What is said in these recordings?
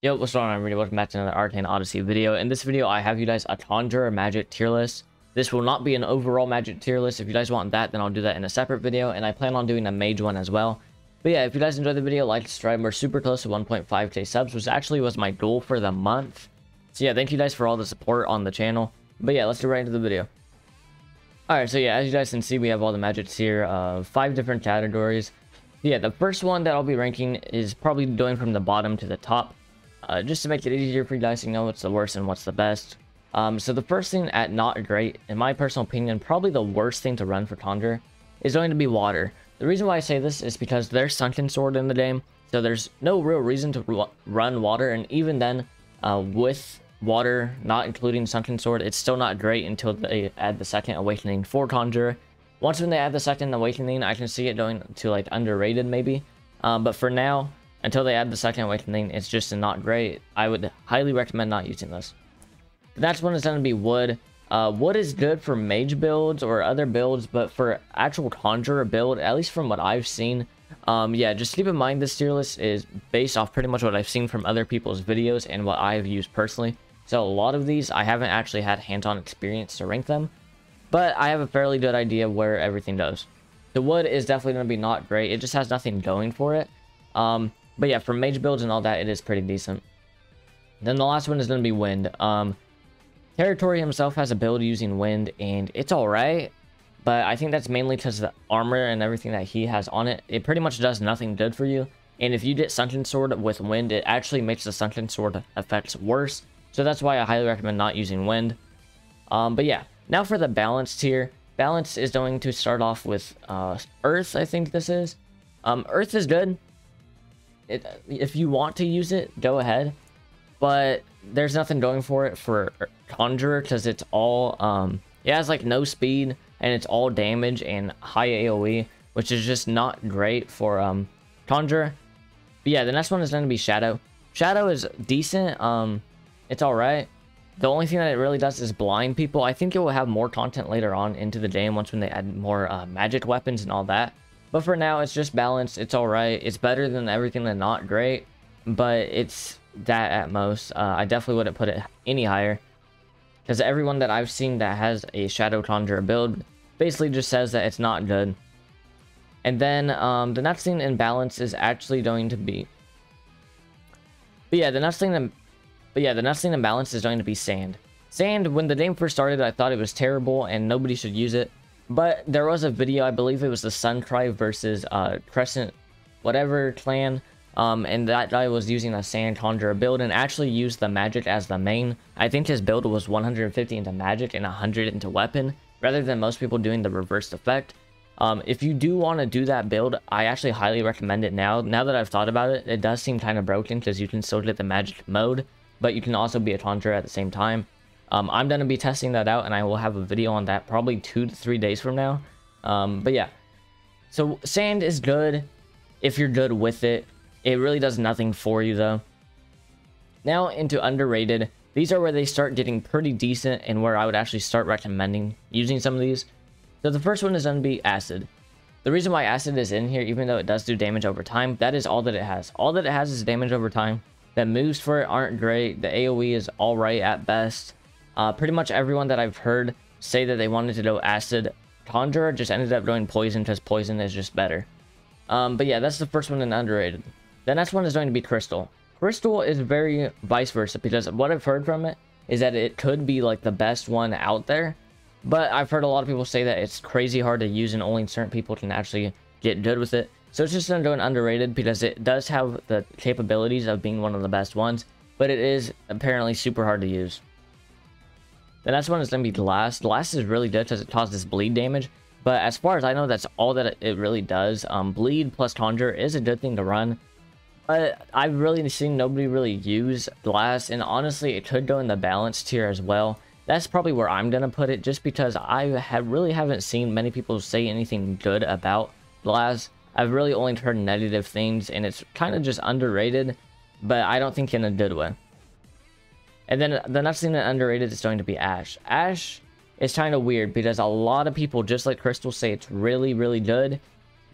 Yo, what's going on, everybody? Welcome back to another Arcane Odyssey video. In this video, I have you guys a Conjurer magic tier list. This will not be an overall magic tier list. If you guys want that, then I'll do that in a separate video, and I plan on doing a mage one as well. But yeah, if you guys enjoyed the video, like, subscribe. We're super close to 1.5k subs, which actually was my goal for the month. So yeah, thank you guys for all the support on the channel. But yeah, let's get right into the video. Alright, so yeah, as you guys can see, we have all the magics here, 5 different categories. Yeah, the first one that I'll be ranking is probably going from the bottom to the top. Just to make it easier for you guys to know what's the worst and what's the best. So the first thing at not great, in my personal opinion, probably the worst thing to run for Conjurer is going to be water. The reason why I say this is because there's Sunken Sword in the game, so there's no real reason to run water, and even then, with water, not including Sunken Sword, it's still not great until they add the second Awakening for Conjurer. Once when they add the second Awakening, I can see it going to like underrated maybe, but for now, until they add the second Awakening, it's just not great. I would highly recommend not using this. The next one is going to be wood. Wood is good for mage builds or other builds, but for actual Conjurer build, at least from what I've seen, yeah, just keep in mind this tier list is based off pretty much what I've seen from other people's videos and what I've used personally. So a lot of these, I haven't actually had hands-on experience to rank them, but I have a fairly good idea where everything goes. The wood is definitely going to be not great. It just has nothing going for it. But yeah, for mage builds and all that, it is pretty decent. Then the last one is going to be wind. Territory himself has a build using wind, and it's alright. But I think that's mainly because the armor and everything that he has on it, it pretty much does nothing good for you. And if you get Sunken Sword with wind, it actually makes the Sunken Sword effects worse. So that's why I highly recommend not using wind. But yeah, now for the balance tier. Balance is going to start off with earth, I think this is. Earth is good. If you want to use it, go ahead, but there's nothing going for it for Conjurer because it's all it has like no speed and it's all damage and high AoE, which is just not great for Conjurer. But yeah, the next one is going to be Shadow. Shadow is decent. It's all right. The only thing that it really does is blind people. I think it will have more content later on into the game once when they add more magic weapons and all that. But for now, it's just balanced. It's alright. It's better than everything and not great. But it's that at most. I definitely wouldn't put it any higher. Because everyone that I've seen that has a Shadow Conjurer build basically just says that it's not good. And then the next thing in balance is actually going to be... But yeah, the next thing in balance is going to be sand. Sand, when the game first started, I thought it was terrible and nobody should use it. But there was a video, I believe it was the Suncry versus Crescent whatever clan, and that guy was using a Sand Conjurer build and actually used the magic as the main. I think his build was 150 into magic and 100 into weapon, rather than most people doing the reversed effect. If you do want to do that build, I actually highly recommend it now. Now that I've thought about it, it does seem kind of broken because you can still get the magic mode, but you can also be a Conjurer at the same time. I'm going to be testing that out, and I will have a video on that probably 2 to 3 days from now. But yeah, so sand is good if you're good with it. It really does nothing for you, though. Now into underrated. These are where they start getting pretty decent and where I would actually start recommending using some of these. So the first one is going to be Acid. The reason why Acid is in here, even though it does do damage over time, that is all that it has. All that it has is damage over time. The moves for it aren't great. The AoE is alright at best. Pretty much everyone that I've heard say that they wanted to go Acid Conjurer just ended up going Poison because Poison is just better. But yeah, that's the first one in underrated. The next one is going to be Crystal. Crystal is very vice versa because what I've heard from it is that it could be like the best one out there. But I've heard a lot of people say that it's crazy hard to use and only certain people can actually get good with it. So it's just going to go in underrated because it does have the capabilities of being one of the best ones. But it is apparently super hard to use. The next one is going to be Glass. Glass is really good because it causes bleed damage. But as far as I know, that's all that it really does. Bleed plus Conjure is a good thing to run. But I've really seen nobody really use Glass. And honestly, it could go in the balance tier as well. That's probably where I'm going to put it. Just because I really haven't seen many people say anything good about Glass. I've really only heard negative things. And it's kind of just underrated. But I don't think in a good way. And then the next thing that underrated is going to be Ash. Ash is kind of weird because a lot of people, just like Crystal, say it's really, really good.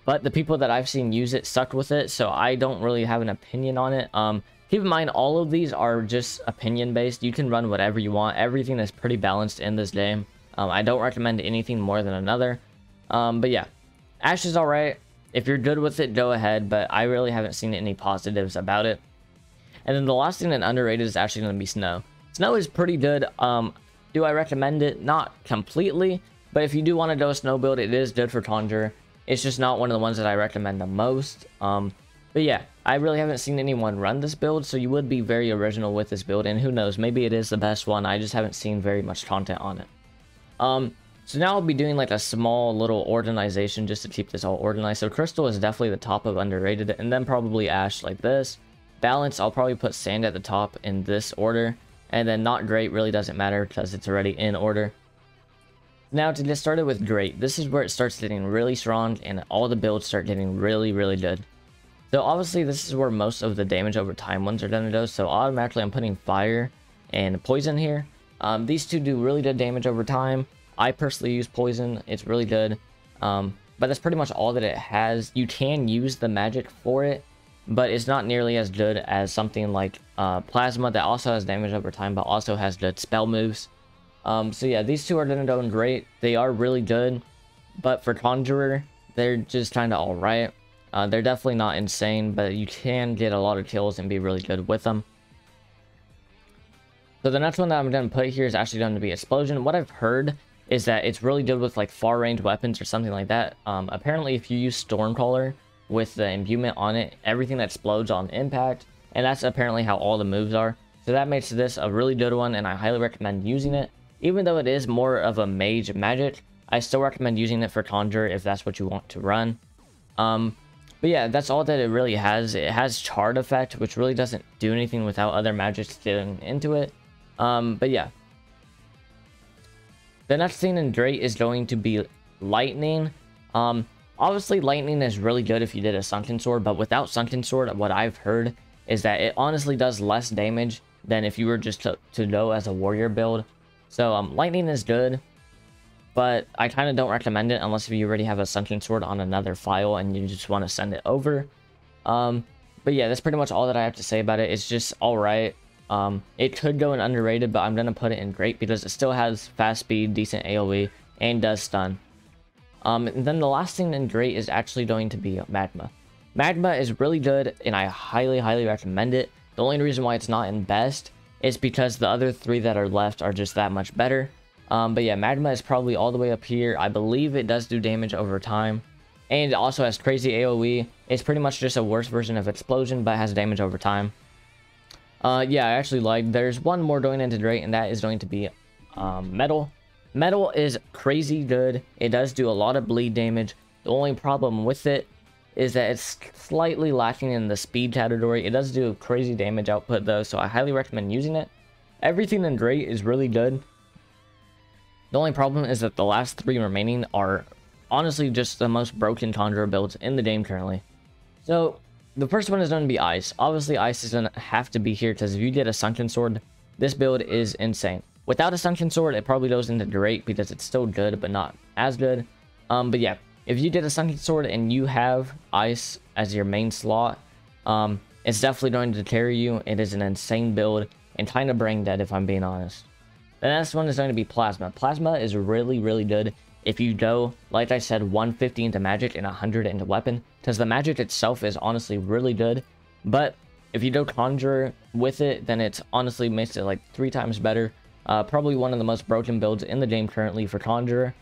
But the people that I've seen use it sucked with it, so I don't really have an opinion on it. Keep in mind, all of these are just opinion based. You can run whatever you want. Everything is pretty balanced in this game. I don't recommend anything more than another. But yeah, Ashe is alright. If you're good with it, go ahead, but I really haven't seen any positives about it. And then the last thing that underrated is actually going to be Snow. Snow is pretty good. Do I recommend it? Not completely, but if you do want to do a Snow build, it is good for Conjurer. It's just not one of the ones that I recommend the most. But yeah, I really haven't seen anyone run this build, so you would be very original with this build, and who knows, maybe it is the best one. I just haven't seen very much content on it. So now I'll be doing like a small little organization just to keep this all organized. So Crystal is definitely the top of underrated, and then probably Ashe like this. Balance, I'll probably put Sand at the top in this order, and then Not Great really doesn't matter because it's already in order. Now to get started with Great, this is where it starts getting really strong and all the builds start getting really, really good. So obviously this is where most of the damage over time ones are gonna go, so automatically I'm putting Fire and Poison here. These two do really good damage over time. I personally use Poison, it's really good. But that's pretty much all that it has. You can use the magic for it, but it's not nearly as good as something like Plasma that also has damage over time, but also has good spell moves. So yeah, these two are gonna go great. They are really good, but for Conjurer, they're just kind of alright. They're definitely not insane, but you can get a lot of kills and be really good with them. So the next one that I'm going to put here is actually going to be Explosion. What I've heard is that it's really good with like far range weapons or something like that. Apparently if you use Stormcaller with the imbuement on it, everything that explodes on impact, and that's apparently how all the moves are. So that makes this a really good one, and I highly recommend using it. Even though it is more of a mage magic, I still recommend using it for Conjurer if that's what you want to run. But yeah, that's all that it really has. It has Charred effect, which really doesn't do anything without other magics getting into it. But yeah. The next thing in Great is going to be Lightning. Obviously, Lightning is really good if you did a Sunken Sword, but without Sunken Sword, what I've heard is that it honestly does less damage than if you were just to go as a warrior build. So, Lightning is good, but I kind of don't recommend it unless if you already have a Sunken Sword on another file and you just want to send it over. But yeah, that's pretty much all that I have to say about it. It's just alright. It could go in underrated, but I'm going to put it in Great because it still has fast speed, decent AoE, and does stun. And then the last thing in Great is actually going to be Magma. Magma is really good, and I highly, highly recommend it. The only reason why it's not in Best is because the other three that are left are just that much better. But yeah, Magma is probably all the way up here. I believe it does do damage over time. And it also has crazy AoE. It's pretty much just a worse version of Explosion, but has damage over time. Yeah, I actually lied. There's one more going into Great, and that is going to be Metal. Metal is crazy good. It does do a lot of bleed damage. The only problem with it is that it's slightly lacking in the speed category. It does do crazy damage output though, so I highly recommend using it. Everything in Great is really good. The only problem is that the last three remaining are honestly just the most broken Conjurer builds in the game currently. So the first one is going to be Ice. Obviously Ice is going to have to be here because if you get a Sunken Sword, this build is insane. Without a Sunken Sword, it probably goes into Great because it's still good but not as good. But yeah, if you did a Sunken Sword and you have Ice as your main slot, it's definitely going to carry you. It is an insane build and kind of brain dead if I'm being honest. The next one is going to be Plasma. Plasma is really, really good if you go, like I said, 150 into magic and 100 into weapon, because the magic itself is honestly really good. But if you go Conjurer with it, then it's honestly makes it like 3 times better. Probably one of the most broken builds in the game currently for Conjurer.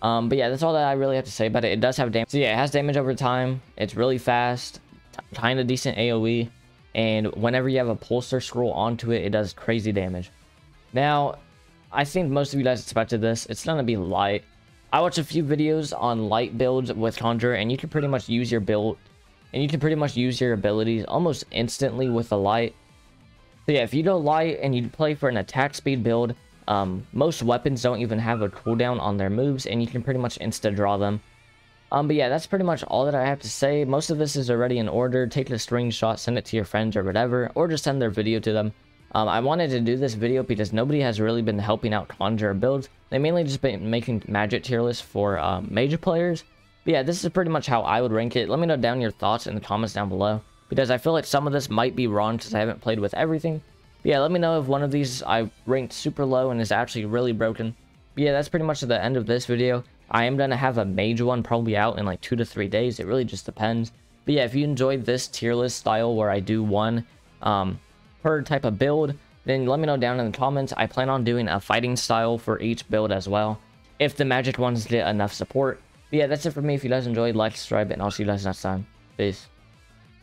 But yeah, that's all that I really have to say about it. It does have damage. So yeah, it has damage over time. It's really fast, kind of decent AoE, and whenever you have a Pulsar scroll onto it, it does crazy damage. Now, I think most of you guys expected this. It's gonna be Light. I watched a few videos on Light builds with Conjurer, and you can pretty much use your build, and you can pretty much use your abilities almost instantly with the Light. So yeah, if you go Light and you play for an attack speed build, most weapons don't even have a cooldown on their moves, and you can pretty much insta draw them. But yeah, that's pretty much all that I have to say. Most of this is already in order. Take a screenshot, send it to your friends or whatever, or just send their video to them. I wanted to do this video because nobody has really been helping out Conjurer builds. They mainly just been making magic tier lists for major players. But yeah, this is pretty much how I would rank it. Let me know down your thoughts in the comments down below. because I feel like some of this might be wrong because I haven't played with everything. But yeah, let me know if one of these I ranked super low and is actually really broken. But yeah, that's pretty much the end of this video. I am going to have a mage one probably out in like 2 to 3 days. It really just depends. But yeah, if you enjoyed this tier list style where I do one per type of build, then let me know down in the comments. I plan on doing a fighting style for each build as well, if the magic ones get enough support. But yeah, that's it for me. If you guys enjoyed, like, subscribe, and I'll see you guys next time. Peace.